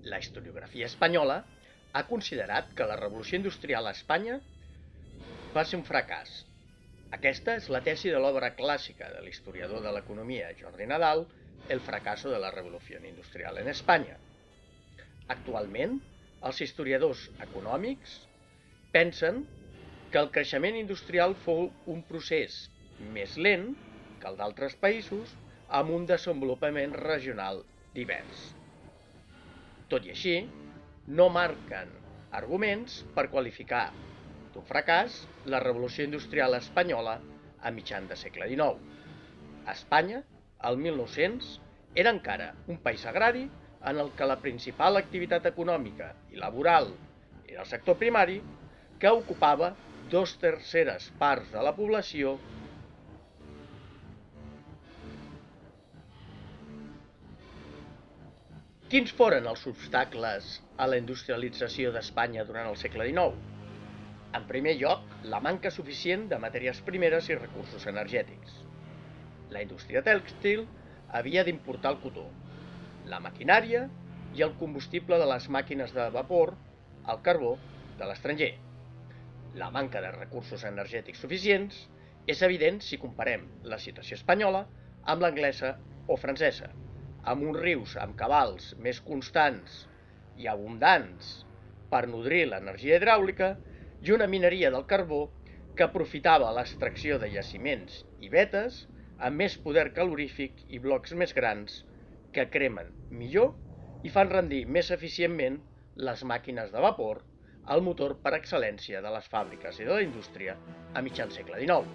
La historiografia espanyola ha considerat que la revolució industrial a Espanya va ser un fracàs. Aquesta és la tesi de l'obra clàssica de l'historiador de l'economia Jordi Nadal, El fracaso de la revolución industrial en Espanya. Actualment, els historiadors econòmics pensen que el creixement industrial fou un procés més lent que el d'altres països amb un desenvolupament regional divers. Tot i així, no marquen arguments per qualificar d'un fracàs la revolució industrial espanyola a mitjan de segle XIX. Espanya, al 1900, era encara un país agrari en el que la principal activitat econòmica i laboral era el sector primari, que ocupava 2/3 parts de la població. Quins foren els obstacles a la industrialització d'Espanya durant el segle XIX? En primer lloc, la manca suficient de matèries primeres i recursos energètics. La indústria tèxtil havia d'importar el cotó, la maquinària i el combustible de les màquines de vapor, el carbó, de l'estranger. La manca de recursos energètics suficients és evident si comparem la situació espanyola amb l'anglesa o francesa, amb uns rius amb cabals més constants i abundants per nodrir l'energia hidràulica i una mineria del carbó que aprofitava l'extracció de jaciments i vetes amb més poder calorífic i blocs més grans que cremen millor i fan rendir més eficientment les màquines de vapor, el motor per excel·lència de les fàbriques i de la indústria a mitjan segle XIX.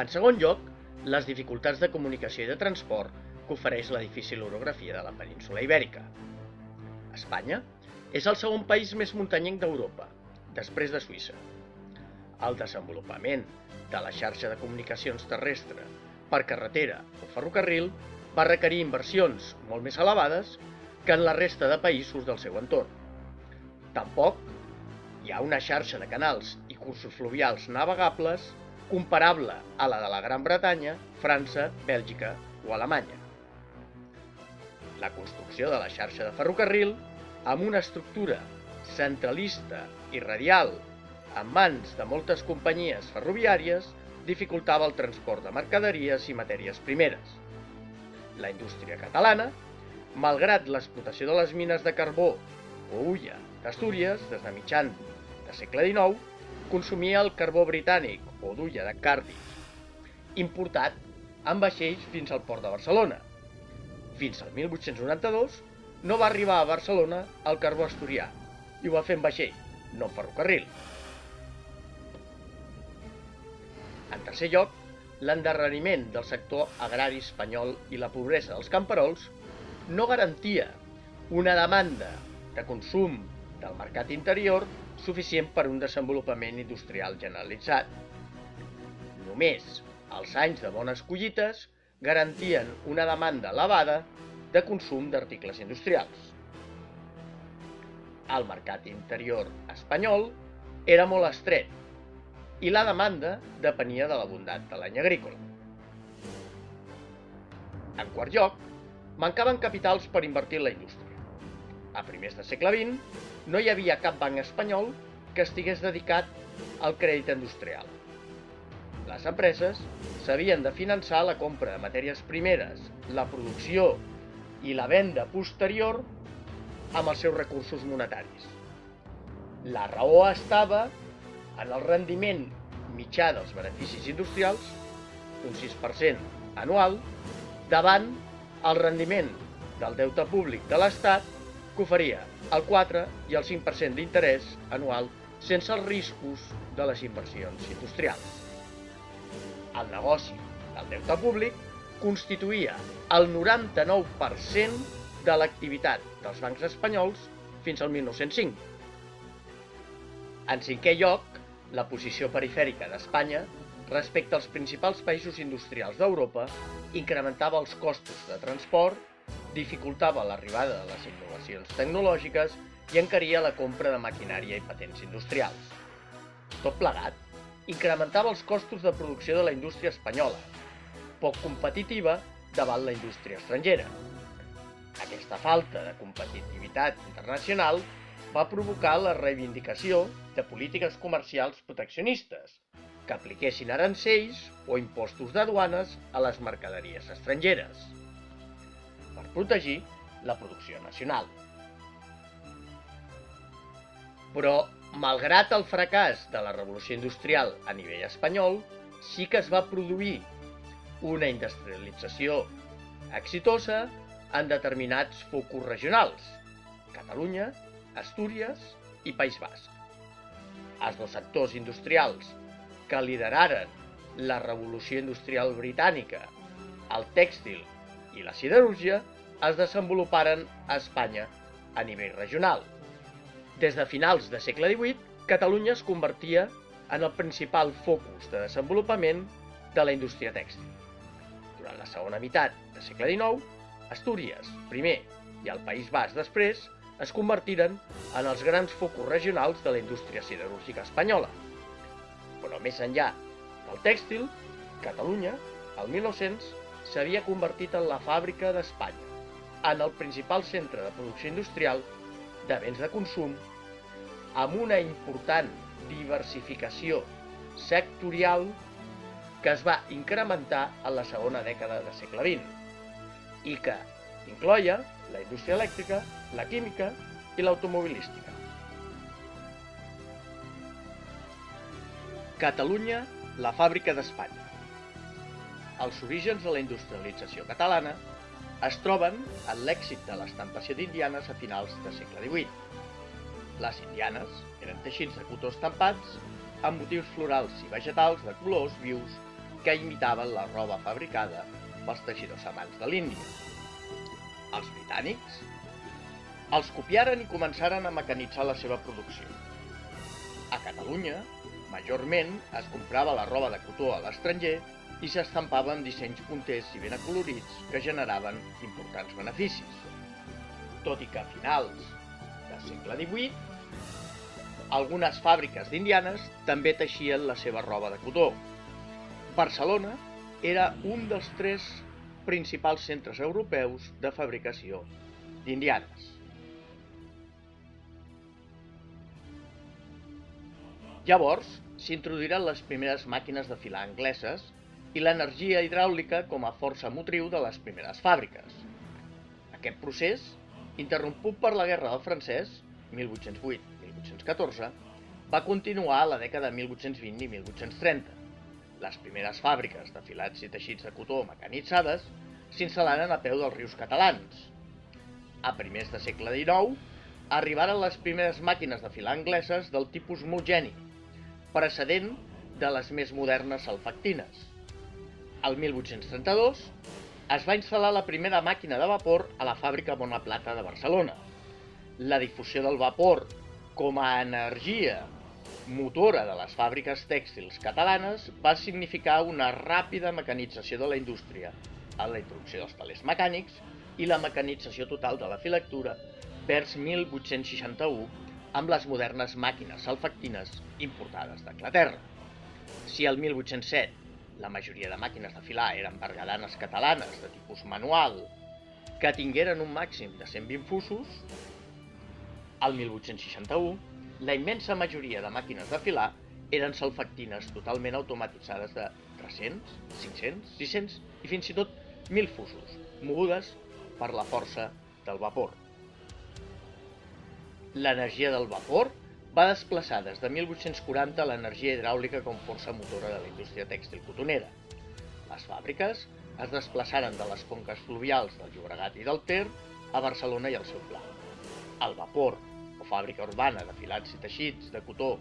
En segon lloc, les dificultats de comunicació i de transport que ofereix la difícil orografia de la península Ibèrica. Espanya és el segon país més muntanyenc d'Europa, després de Suïssa. El desenvolupament de la xarxa de comunicacions terrestre per carretera o ferrocarril va requerir inversions molt més elevades que en la resta de països del seu entorn. Tampoc hi ha una xarxa de canals i cursos fluvials navegables comparable a la de la Gran Bretanya, França, Bèlgica o Alemanya. La construcció de la xarxa de ferrocarril, amb una estructura centralista i radial en mans de moltes companyies ferroviàries, dificultava el transport de mercaderies i matèries primeres. La indústria catalana, malgrat l'explotació de les mines de carbó o hulla d'Astúries des de mitjan de segle XIX, consumia el carbó britànic o d'hulla de Cardiff, importat en vaixells fins al port de Barcelona. Fins al 1892 no va arribar a Barcelona el carbó asturià i ho va fer en vaixell, no en ferrocarril. En tercer lloc, l'endarreriment del sector agrari espanyol i la pobresa dels camperols no garantia una demanda de consum del mercat interior suficient per a un desenvolupament industrial generalitzat. Només els anys de bones collites garantien una demanda elevada de consum d'articles industrials. El mercat interior espanyol era molt estret i la demanda depenia de l'abundat de l'any agrícola. En quart lloc, mancaven capitals per invertir en la indústria. A primers de segle XX no hi havia cap banc espanyol que estigués dedicat al crèdit industrial. Les empreses s'havien de finançar la compra de matèries primeres, la producció i la venda posterior amb els seus recursos monetaris. La raó estava en el rendiment mitjà dels beneficis industrials, un 6% anual, davant el rendiment del deute públic de l'Estat, que oferia el 4 i el 5% d'interès anual sense els riscos de les inversions industrials. El negoci del deute públic constituïa el 99% de l'activitat dels bancs espanyols fins al 1905. En cinquè lloc, la posició perifèrica d'Espanya respecte als principals països industrials d'Europa incrementava els costos de transport, dificultava l'arribada de les innovacions tecnològiques i encaria la compra de maquinària i patents industrials. Tot plegat, incrementava els costos de producció de la indústria espanyola, poc competitiva davant la indústria estrangera. Aquesta falta de competitivitat internacional va provocar la reivindicació de polítiques comercials proteccionistes que apliquessin arancells o impostos de duanes a les mercaderies estrangeres per protegir la producció nacional. Però, malgrat el fracàs de la revolució industrial a nivell espanyol, sí que es va produir una industrialització exitosa en determinats focus regionals: Catalunya, Astúries i País Basc. Els dos sectors industrials que lideraren la revolució industrial britànica, el tèxtil i la siderúrgia, es desenvoluparen a Espanya a nivell regional. Des de finals del segle XVIII, Catalunya es convertia en el principal focus de desenvolupament de la indústria tèxtil. Durant la segona meitat del segle XIX, Astúries, primer, i el País Basc, després, es convertiren en els grans focus regionals de la indústria siderúrgica espanyola. Però més enllà del tèxtil, Catalunya, el 1900, s'havia convertit en la fàbrica d'Espanya, en el principal centre de producció industrial de béns de consum, amb una important diversificació sectorial que es va incrementar en la segona dècada del segle XX i que incloïa la indústria elèctrica, la química i l'automobilística. Catalunya, la fàbrica d'Espanya. Els orígens de la industrialització catalana es troben en l'èxit de l'estampació d'indianes a finals del segle XVIII. Les indianes eren teixits de cotó estampats amb motius florals i vegetals de colors vius que imitaven la roba fabricada pels teixidors a mans de l'Índia. Els britànics els copiaren i començaren a mecanitzar la seva producció. A Catalunya, majorment es comprava la roba de cotó a l'estranger i s'estampava amb dissenys punters i ben acolorits que generaven importants beneficis. Tot i que a finals del segle XVIII, algunes fàbriques d'indianes també teixien la seva roba de cotó. Barcelona era un dels 3 principals centres europeus de fabricació d'indianes. Llavors, s'introduiran les primeres màquines de filar angleses i l'energia hidràulica com a força motriu de les primeres fàbriques. Aquest procés, interromput per la Guerra del Francès, 1808-1814, va continuar a la dècada de 1820 i 1830. Les primeres fàbriques de filats i teixits de cotó mecanitzades s'instal·laren a peu dels rius catalans. A primers de segle XIX, arribaren les primeres màquines de filar angleses del tipus Mulgeni, precedent de les més modernes salfactines. El 1832 es va instal·lar la primera màquina de vapor a la fàbrica Bonaplata de Barcelona. La difusió del vapor com a energia motora de les fàbriques tèxtils catalanes va significar una ràpida mecanització de la indústria, amb la introducció dels telers mecànics i la mecanització total de la filatura vers 1861 amb les modernes màquines salfactines importades d'Anglaterra. Si el 1807 la majoria de màquines de filar eren bergadanes catalanes de tipus manual que tingueren un màxim de 120 fusos, al 1861 la immensa majoria de màquines de filar eren salfactines totalment automatitzades de 300, 500, 600 i fins i tot 1.000 fusos, mogudes per la força del vapor. L'energia del vapor va desplaçar des de 1840 l'energia hidràulica com força motora de la indústria tèxtil cotonera. Les fàbriques es desplaçaren de les conques fluvials del Llobregat i del Ter a Barcelona i al seu pla. El vapor, o fàbrica urbana de filats i teixits de cotó,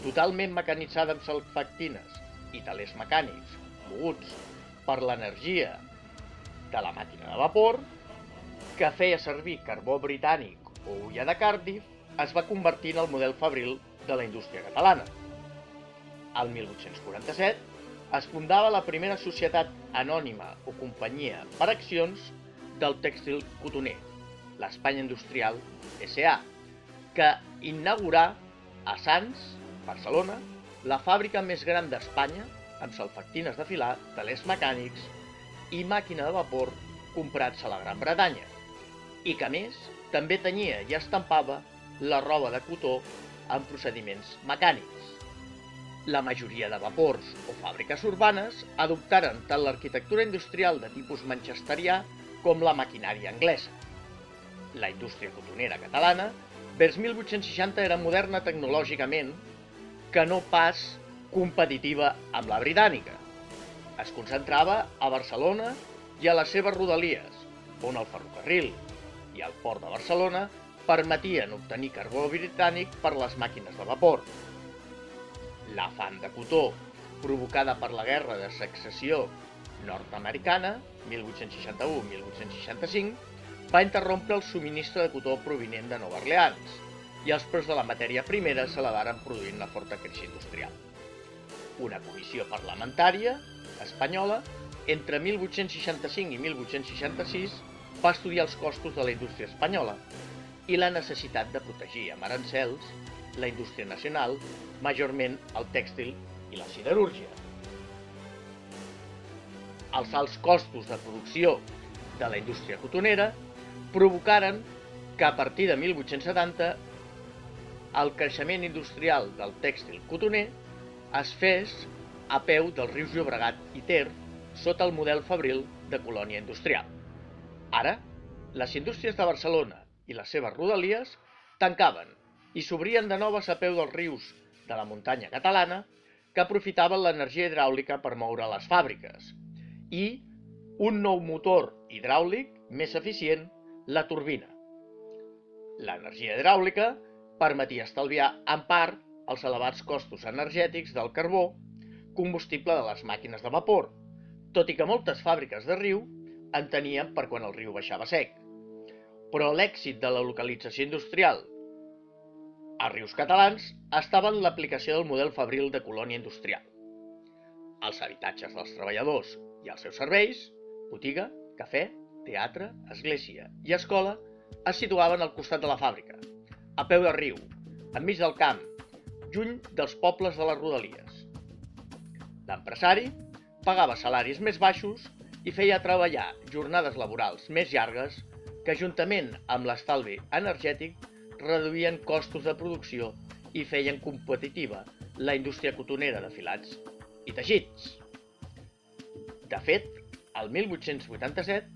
totalment mecanitzada amb salfactines i telers mecànics moguts per l'energia de la màquina de vapor, que feia servir carbó britànic o hulla de Cardiff, es va convertir en el model fabril de la indústria catalana. Al 1847 es fundava la primera societat anònima o companyia per accions del tèxtil cotoner, l'Espanya Industrial S.A., que inaugurà a Sants, Barcelona, la fàbrica més gran d'Espanya amb salfactines de filar, telers mecànics i màquina de vapor comprats a la Gran Bretanya, i que a més també tenyia i estampava la roba de cotó en procediments mecànics. La majoria de vapors o fàbriques urbanes adoptaren tant l'arquitectura industrial de tipus manchesterià com la maquinària anglesa. La indústria cotonera catalana, vers 1860, era moderna tecnològicament, que no pas competitiva amb la britànica. Es concentrava a Barcelona i a les seves rodalies, on el ferrocarril i el port de Barcelona permetien obtenir carbó britànic per les màquines de vapor. L'afant de cotó, provocada per la Guerra de Secessió nord-americana, 1861-1865, va interrompre el subministre de cotó provinent de Nova Orleans i els preus de la matèria primera s'elevaren produint la forta crisi industrial. Una comissió parlamentària espanyola, entre 1865 i 1866, va estudiar els costos de la indústria espanyola i la necessitat de protegir amb arancels la indústria nacional, majorment el tèxtil i la siderúrgia. Els alts costos de producció de la indústria cotonera provocaren que a partir de 1870 el creixement industrial del tèxtil cotoner es fes a peu dels rius Llobregat i Ter sota el model fabril de colònia industrial. Ara, les indústries de Barcelona i les seves rodalies tancaven i s'obrien de noves a peu dels rius de la muntanya catalana que aprofitaven l'energia hidràulica per moure les fàbriques i un nou motor hidràulic més eficient, la turbina. L'energia hidràulica permetia estalviar en part els elevats costos energètics del carbó, combustible de les màquines de vapor, tot i que moltes fàbriques de riu en tenien per quan el riu baixava sec. Però l'èxit de la localització industrial als rius catalans estava en l'aplicació del model fabril de colònia industrial. Els habitatges dels treballadors i els seus serveis, botiga, cafè, teatre, església i escola, es situaven al costat de la fàbrica, a peu del riu, enmig del camp, lluny dels pobles de les rodalies. L'empresari pagava salaris més baixos i feia treballar jornades laborals més llargues que, juntament amb l'estalvi energètic, reduïen costos de producció i feien competitiva la indústria cotonera de filats i teixits. De fet, el 1887,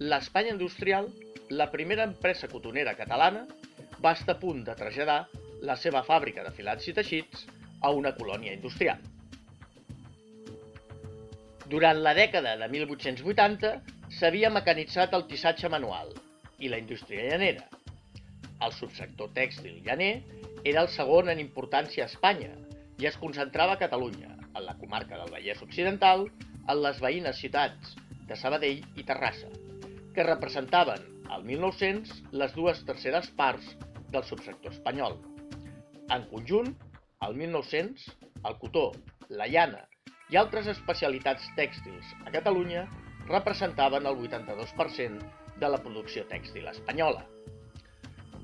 l'Espanya industrial, la primera empresa cotonera catalana, va estar a punt de traslladar la seva fàbrica de filats i teixits a una colònia industrial. Durant la dècada de 1880 s'havia mecanitzat el tissatge manual i la indústria llanera. El subsector tèxtil llaner era el segon en importància a Espanya i es concentrava a Catalunya, en la comarca del Vallès Occidental, en les veïnes ciutats de Sabadell i Terrassa, que representaven al 1900 les 2/3 parts del subsector espanyol. En conjunt, al 1900, el cotó, la llana i altres especialitats tèxtils a Catalunya representaven el 82% de la producció tèxtil espanyola.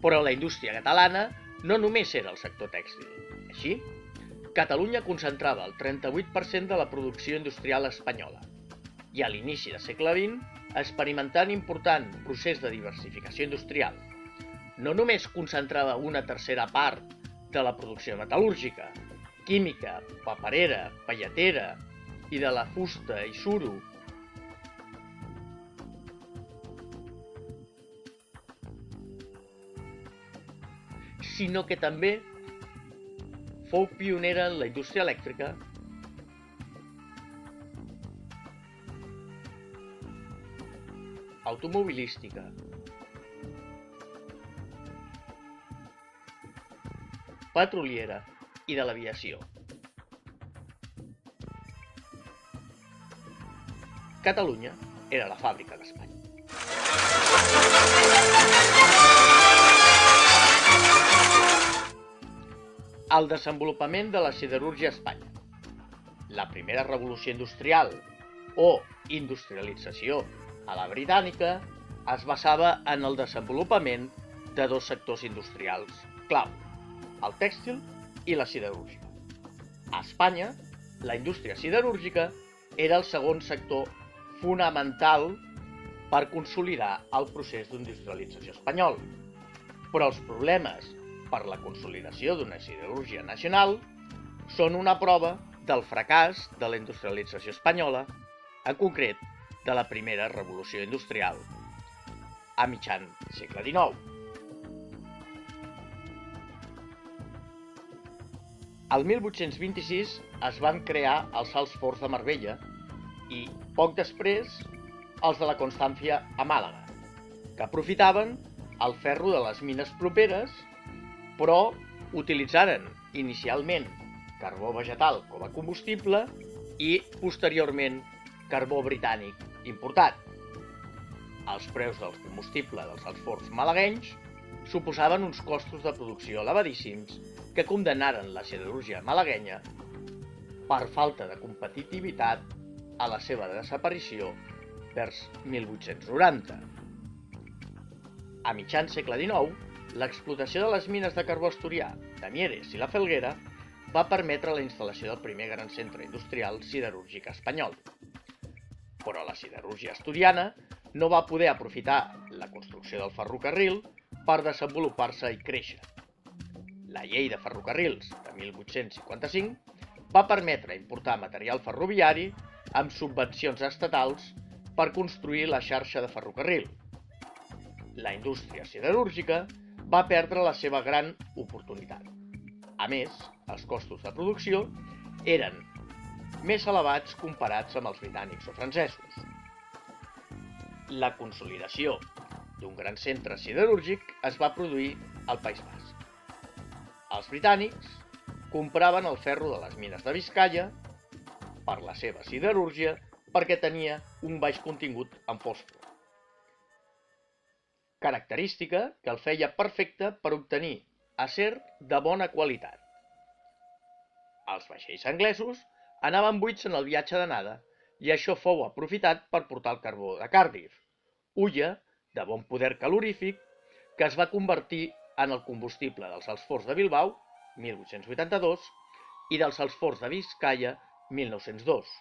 Però la indústria catalana no només era el sector tèxtil. Així, Catalunya concentrava el 38% de la producció industrial espanyola i a l'inici del segle XX experimentant un important procés de diversificació industrial. No només concentrava una tercera part de la producció metal·lúrgica, química, paperera, pelletera i de la fusta i suro, sinó que també fou pionera en la indústria elèctrica, automobilística, petroliera i de l'aviació. Catalunya era la fàbrica d'Espanya. El desenvolupament de la siderúrgia a Espanya. La primera revolució industrial o industrialització a la britànica es basava en el desenvolupament de dos sectors industrials clau, el tèxtil i la siderúrgia. A Espanya, la indústria siderúrgica era el segon sector fonamental per consolidar el procés d'industrialització espanyol. Però els problemes per la consolidació d'una siderúrgia nacional són una prova del fracàs de la industrialització espanyola, en concret de la primera revolució industrial, a mitjan segle XIX. El 1826 es van crear els Alts Forns de Marbella i, poc després, els de la Constància a Màlaga, que aprofitaven el ferro de les mines properes, però utilitzaren inicialment carbó vegetal com a combustible i, posteriorment, carbó britànic importat. Els preus del combustible dels alts forns malaguenys suposaven uns costos de producció elevadíssims que condemnaren la siderúrgia malaguenya per falta de competitivitat a la seva desaparició vers 1890. A mitjan segle XIX, l'explotació de les mines de carbó asturià de Mieres i la Felguera va permetre la instal·lació del primer gran centre industrial siderúrgic espanyol. Però la siderúrgia asturiana no va poder aprofitar la construcció del ferrocarril per desenvolupar-se i créixer. La llei de ferrocarrils de 1855 va permetre importar material ferroviari amb subvencions estatals per construir la xarxa de ferrocarril. La indústria siderúrgica va perdre la seva gran oportunitat. A més, els costos de producció eren més elevats comparats amb els britànics o francesos. La consolidació d'un gran centre siderúrgic es va produir al País Basc. Els britànics compraven el ferro de les mines de Biscaia per la seva siderúrgia perquè tenia un baix contingut en fòsfor, característica que el feia perfecte per obtenir acer de bona qualitat. Els vaixells anglesos anaven buits en el viatge d'anada i això fou aprofitat per portar el carbó de Cardiff, hulla de bon poder calorífic que es va convertir en el combustible dels alts forns de Bilbao, 1882, i dels alts forns de Biscaia, 1902.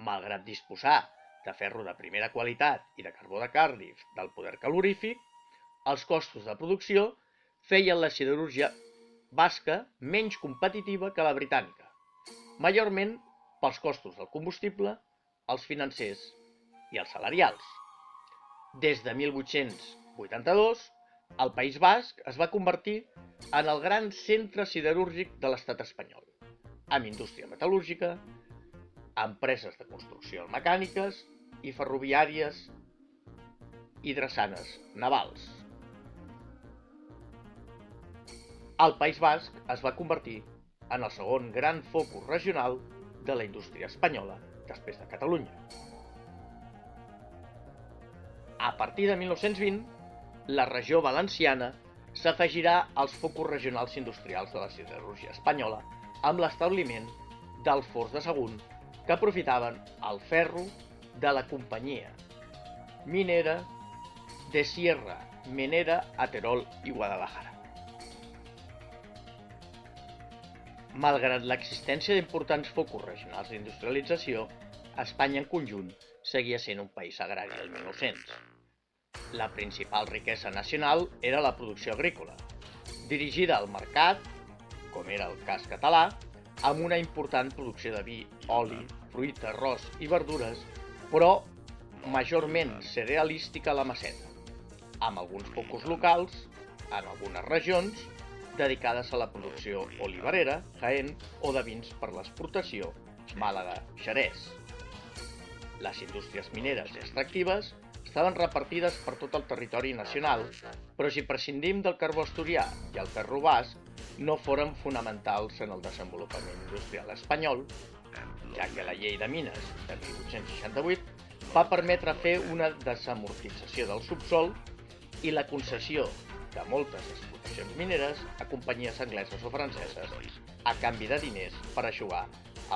Malgrat disposar de ferro de primera qualitat i de carbó de Cardiff del poder calorífic, els costos de producció feien la siderúrgia basca menys competitiva que la britànica, majorment pels costos del combustible, els financers i els salarials. Des de 1882, el País Basc es va convertir en el gran centre siderúrgic de l'estat espanyol, amb indústria metal·lúrgica, empreses de construcció mecàniques i ferroviàries i drassanes navals. El País Basc es va convertir en el segon gran focus regional de la indústria espanyola després de Catalunya. A partir de 1920, la regió valenciana s'afegirà als focus regionals industrials de la siderúrgia espanyola amb l'establiment dels forns de Sagunt que aprofitaven el ferro de la companyia minera de Sierra Menera a Terol i Guadalajara. Malgrat l'existència d'importants focus regionals d'industrialització, Espanya en conjunt seguia sent un país agrari del 1900. La principal riquesa nacional era la producció agrícola, dirigida al mercat, com era el cas català, amb una important producció de vi, oli, fruita, arròs i verdures, però majorment cerealística a la meseta, amb alguns focus locals, en algunes regions, dedicades a la producció olivarera, Jaén, o de vins per l'exportació, Màlaga, Xerès. Les indústries mineres i extractives estaven repartides per tot el territori nacional, però si prescindim del carbó asturià i el ferro basc, no foren fonamentals en el desenvolupament industrial espanyol, ja que la llei de mines de 1868 va permetre fer una desamortització del subsol i la concessió de moltes explotacions mineres a companyies angleses o franceses a canvi de diners per eixugar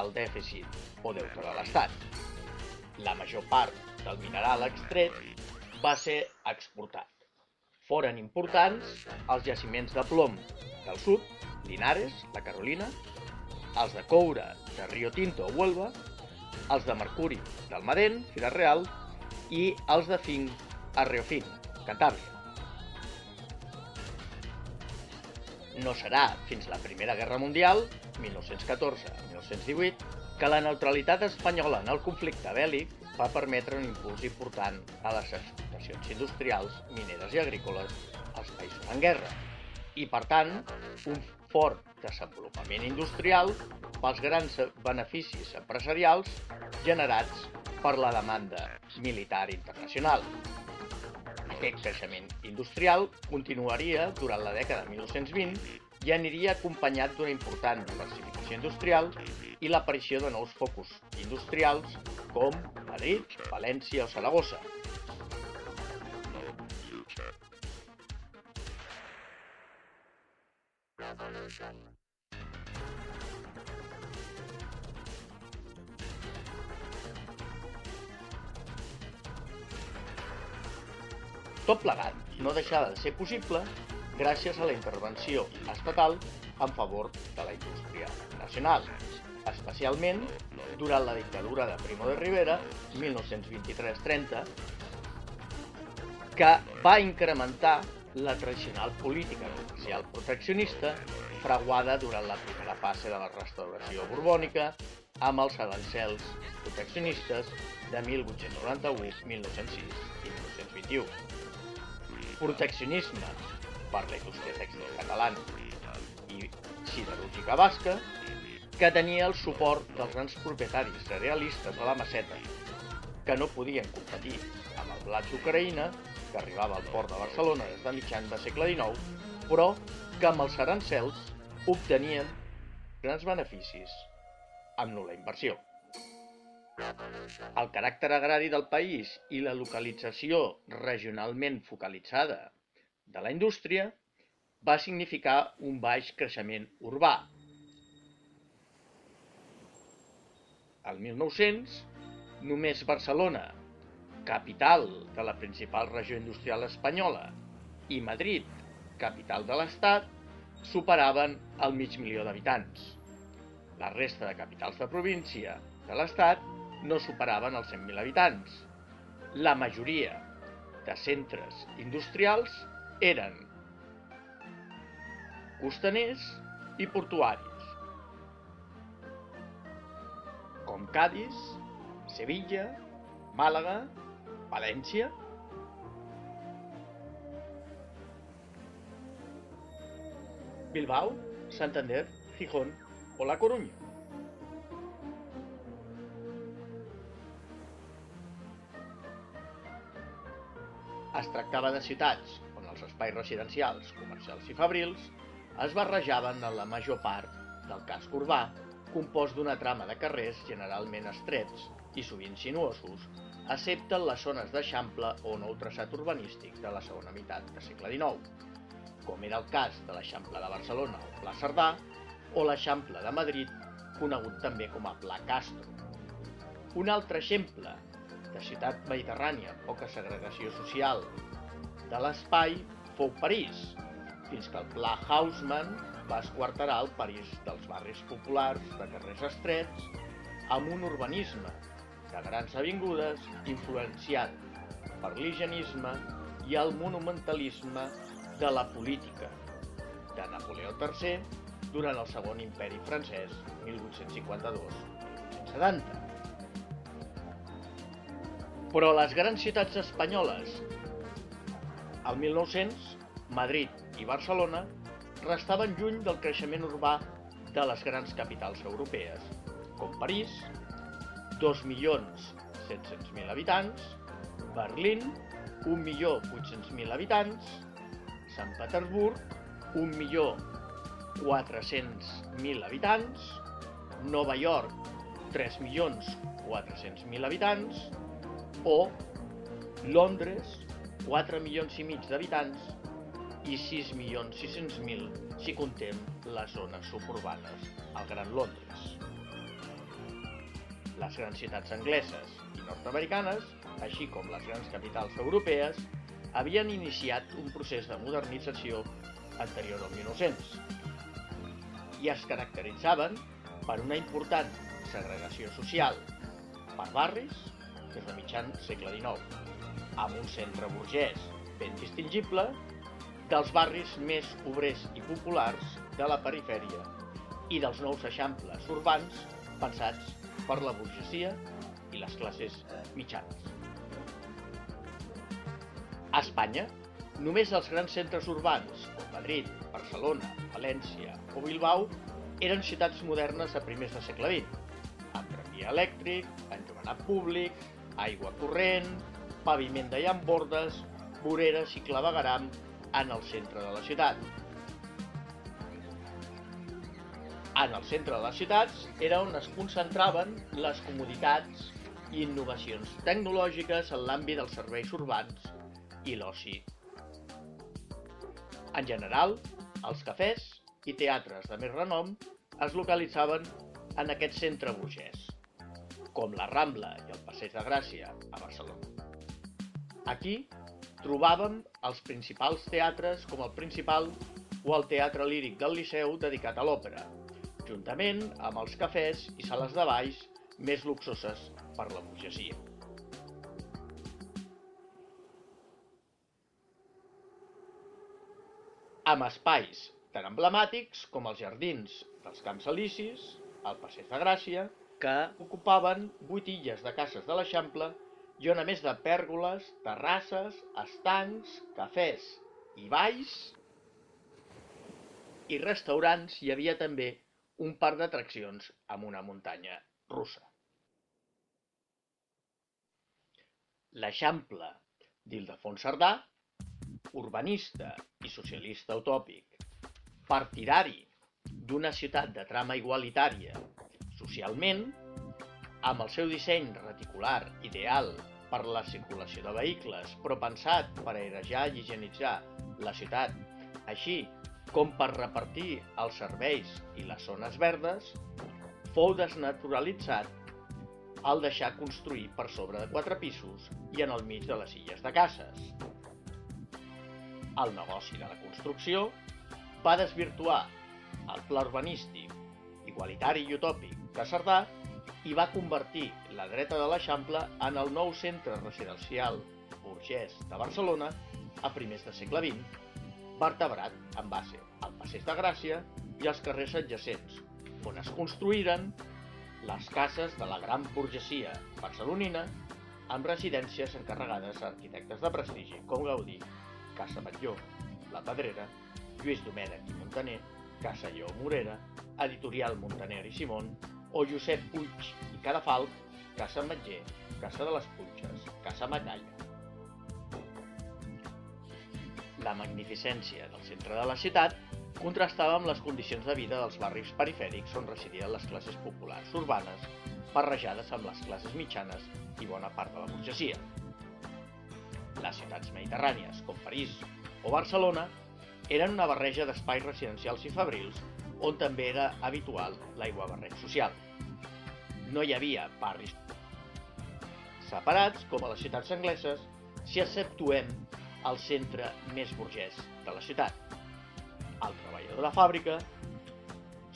el dèficit o deute de l'Estat. La major part del mineral extret va ser exportat. Foren importants els jaciments de plom del sud, Linares, la Carolina, els de coure de Rio Tinto o Huelva, els de mercuri d'Almadén, Ciudad Real, i els de Finc a Riofín, Cantàbria. No serà fins la Primera Guerra Mundial, 1914-1918, que la neutralitat espanyola en el conflicte bèl·lic va permetre un impuls important a les exportacions industrials, mineres i agrícoles als països en guerra i, per tant, un fort desenvolupament industrial pels grans beneficis empresarials generats per la demanda militar internacional. Aquest creixement industrial continuaria durant la dècada de 1920 i aniria acompanyat d'una important diversificació industrial i l'aparició de nous focus industrials com Madrid, València o Saragossa. Tot plegat no deixava de ser possible gràcies a la intervenció estatal en favor de la indústria nacional, especialment durant la dictadura de Primo de Rivera, 1923-30, que va incrementar la tradicional política comercial proteccionista fraguada durant la primera fase de la restauració borbònica amb els arancels proteccionistes de 1891, 1906 i 1921. Proteccionisme per la indústria tèxtil catalana i siderúrgica basca, que tenia el suport dels grans propietaris cerealistes de la Meseta, que no podien competir amb el blat d'Ucraïna, que arribava al port de Barcelona des de mitjans del segle XIX, però que amb els arancels obtenien grans beneficis amb nul·la inversió. El caràcter agrari del país i la localització regionalment focalitzada de la indústria va significar un baix creixement urbà. Al 1900, només Barcelona, capital de la principal regió industrial espanyola, i Madrid, capital de l'Estat, superaven el mig milió d'habitants. La resta de capitals de província de l'Estat no superaven els 100.000 habitants. La majoria de centres industrials eren costaners i portuaris, com Cadis, Sevilla, Màlaga, València. Bilbao, Santander, Gijón o La Corunya. Es tractava de ciutats on els espais residencials, comercials i fabrils es barrejaven en la major part del casc urbà, compost d'una trama de carrers generalment estrets i sovint sinuosos, excepte en les zones d'eixample o nou traçat urbanístic de la segona meitat del segle XIX, com era el cas de l'Eixample de Barcelona o Pla Cerdà, o l'Eixample de Madrid, conegut també com a Pla Castro. Un altre exemple de ciutat mediterrània amb poca segregació social de l'espai fou París, fins que el Pla Haussmann va esquarterar el París dels barris populars de carrers estrets amb un urbanisme de grans avingudes influenciat per l'higienisme i el monumentalisme de la política de Napoleó III durant el Segon Imperi francès 1852-1870. Però les grans ciutats espanyoles, al 1900, Madrid i Barcelona, restaven lluny del creixement urbà de les grans capitals europees, com París, 2.700.000 habitants, Berlín, 1.800.000 habitants, Sant Petersburg, 1.400.000 habitants, Nova York, 3.400.000 habitants, o Londres, 4 milions i mig d'habitants i 6.600.000 si contem les zones suburbanes al Gran Londres. Les grans ciutats angleses i nord-americanes, així com les grans capitals europees, havien iniciat un procés de modernització anterior al 1900 i es caracteritzaven per una important segregació social per barris des de mitjan segle XIX, amb un centre burgès ben distingible dels barris més obrers i populars de la perifèria i dels nous eixamples urbans pensats per la burgesia i les classes mitjanes. A Espanya, només els grans centres urbans, com Madrid, Barcelona, València o Bilbao, eren ciutats modernes a primers de segle XX, amb tramvia elèctric, enllumenat públic, aigua corrent, paviment de llambordes, voreres i clavegueram en el centre de la ciutat. En el centre de les ciutats era on es concentraven les comoditats i innovacions tecnològiques en l'àmbit dels serveis urbans i l'oci. En general, els cafès i teatres de més renom es localitzaven en aquest centre burgès, com la Rambla i el Passeig de Gràcia a Barcelona. Aquí trobàvem els principals teatres com el Principal o el Teatre Líric del Liceu dedicat a l'òpera, juntament amb els cafès i sales de balls més luxoses per la burgesia. Amb espais tan emblemàtics com els jardins dels Camps Elisis, el Passeig de Gràcia, que ocupaven 8 illes de cases de l'Eixample i on a més de pèrgoles, terrasses, estancs, cafès i balls i restaurants hi havia també un parc d'atraccions amb una muntanya russa. L'Eixample d'Ildefons Cerdà, urbanista i socialista utòpic, partidari d'una ciutat de trama igualitària socialment, amb el seu disseny reticular ideal per la circulació de vehicles, però pensat per airejar i higienitzar la ciutat, així com per repartir els serveis i les zones verdes, fou desnaturalitzat al deixar construir per sobre de 4 pisos i en el mig de les illes de cases. El negoci de la construcció va desvirtuar el pla urbanístic, igualitari i utòpic de Cerdà i va convertir la dreta de l'Eixample en el nou centre residencial burgès de Barcelona a primers de segle XX, vertebrat en base al Passeig de Gràcia i els carrers adjacents, on es construïren les cases de la gran burgesia barcelonina amb residències encarregades a arquitectes de prestigi com Gaudí, Casa Batlló, La Pedrera, Lluís Domènech i Montaner, Casa Lleó Morera, Editorial Montaner i Simón, o Josep Puig i Cadafalch, Casa Ametller, Casa de les Punxes, Casa Macalla. La magnificència del centre de la ciutat contrastava amb les condicions de vida dels barris perifèrics on residien les classes populars urbanes, barrejades amb les classes mitjanes i bona part de la burgesia. Les ciutats mediterrànies, com París o Barcelona, eren una barreja d'espais residencials i fabrils on també era habitual l'aiguabarreig social. No hi havia barris separats com a les ciutats angleses si exceptuem el centre més burgès de la ciutat. El treballador de fàbrica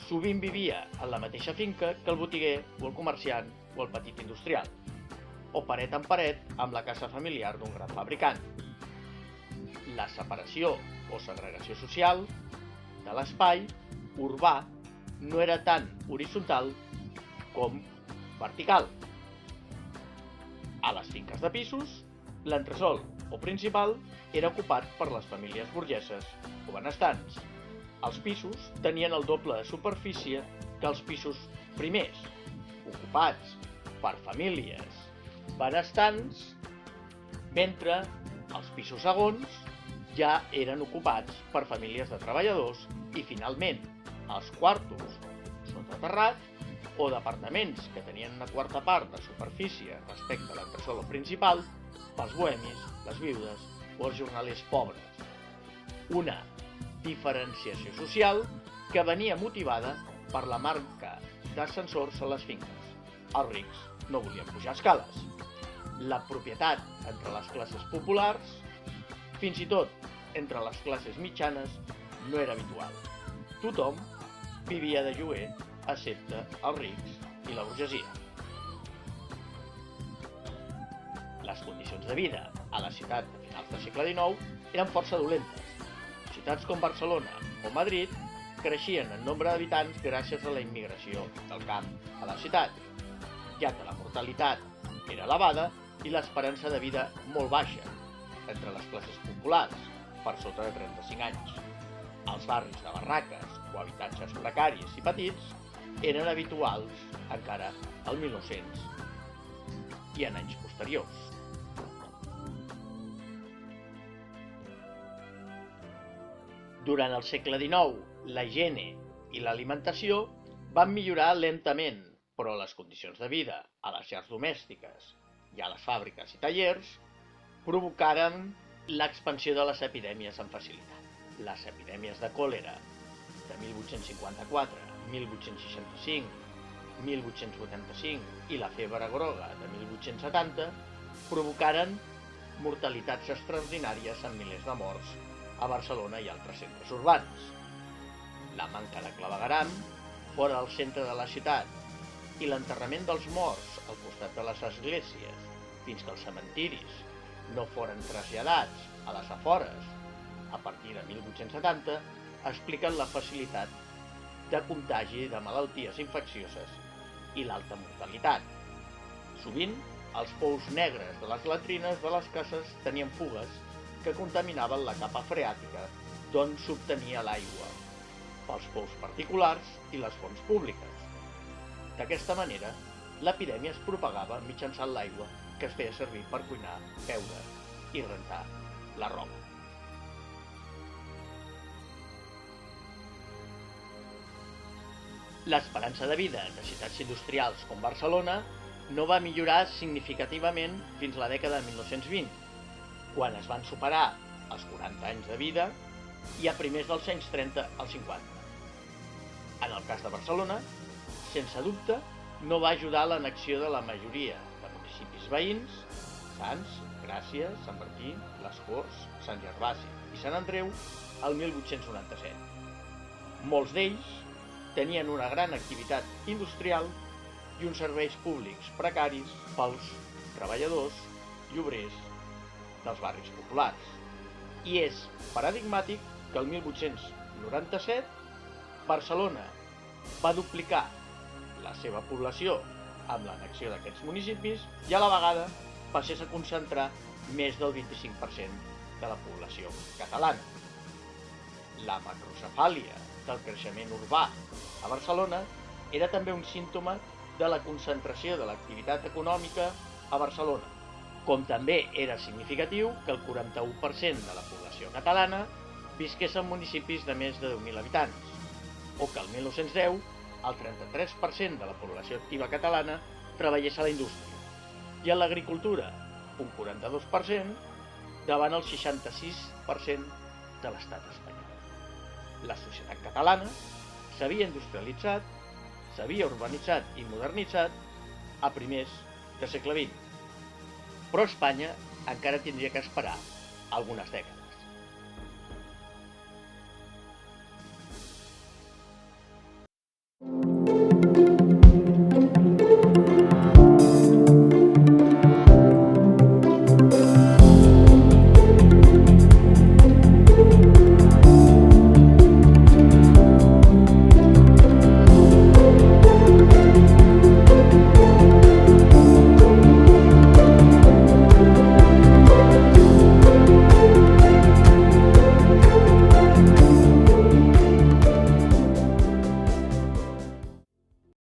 sovint vivia en la mateixa finca que el botiguer o el comerciant o el petit industrial, o paret en paret amb la casa familiar d'un gran fabricant. La separació o segregació social de l'espai urbà no era tant horitzontal com vertical. A les finques de pisos, l'entresòl o principal era ocupat per les famílies burgeses o benestants. Els pisos tenien el doble de superfície que els pisos primers, ocupats per famílies benestants, mentre els pisos segons ja eren ocupats per famílies de treballadors i, finalment, els quartos soterrat o d'apartaments que tenien una quarta part de superfície respecte a l'entresòl principal pels bohemis, les viudes o els jornalers pobres. Una diferenciació social que venia motivada per la manca d'ascensors a les finques. Els rics no volien pujar escales. La propietat entre les classes populars, fins i tot entre les classes mitjanes, no era habitual. Tothom vivia de lloguer, excepte els rics i la burgesia. Les condicions de vida a la ciutat a finals del segle XIX eren força dolentes. Ciutats com Barcelona o Madrid creixien en nombre d'habitants gràcies a la immigració del camp a la ciutat, ja que la mortalitat era elevada i l'esperança de vida molt baixa entre les classes populars, per sota de 35 anys. Els barris de barraques o habitatges precaris i petits eren habituals encara al 1900 i en anys posteriors. Durant el segle XIX, la higiene i l'alimentació van millorar lentament, però les condicions de vida a les llars domèstiques i a les fàbriques i tallers provocaren l'expansió de les epidèmies amb facilitat. Les epidèmies de còlera de 1854, 1865, 1885 i la febre groga de 1870 provocaren mortalitats extraordinàries amb milers de morts a Barcelona i altres centres urbans. La manca de clavegueram fora del centre de la ciutat i l'enterrament dels morts al costat de les esglésies fins que els cementiris no foren traslladats a les afores a partir de 1870 expliquen la facilitat de contagi de malalties infeccioses i l'alta mortalitat. Sovint, els pous negres de les latrines de les cases tenien fugues que contaminaven la capa freàtica d'on s'obtenia l'aigua, pels pous particulars i les fonts públiques. D'aquesta manera, l'epidèmia es propagava mitjançant l'aigua que es feia servir per cuinar, beure i rentar la roba. L'esperança de vida de ciutats industrials com Barcelona no va millorar significativament fins la dècada de 1920, quan es van superar els 40 anys de vida i a primers dels anys 30 als 50. En el cas de Barcelona, sense dubte, no va ajudar a l'annexió de la majoria de municipis veïns, Sants, Gràcia, Sant Martí, les Corts, Sant Gervasi i Sant Andreu, el 1897. Molts d'ells tenien una gran activitat industrial i uns serveis públics precaris pels treballadors i obrers dels barris populars. I és paradigmàtic que el 1897 Barcelona va duplicar la seva població amb l'annexió d'aquests municipis i a la vegada passés a concentrar més del 25% de la població catalana. La macrocefàlia del creixement urbà a Barcelona era també un símptoma de la concentració de l'activitat econòmica a Barcelona, com també era significatiu que el 41% de la població catalana visqués en municipis de més de 10.000 habitants, o que el 1910 el 33% de la població activa catalana treballés a la indústria, i a l'agricultura un 42% davant el 66% de l'estat espanyol. La societat catalana s'havia industrialitzat, s'havia urbanitzat i modernitzat a primers de segle XX. Però Espanya encara tindria que esperar algunes dècades.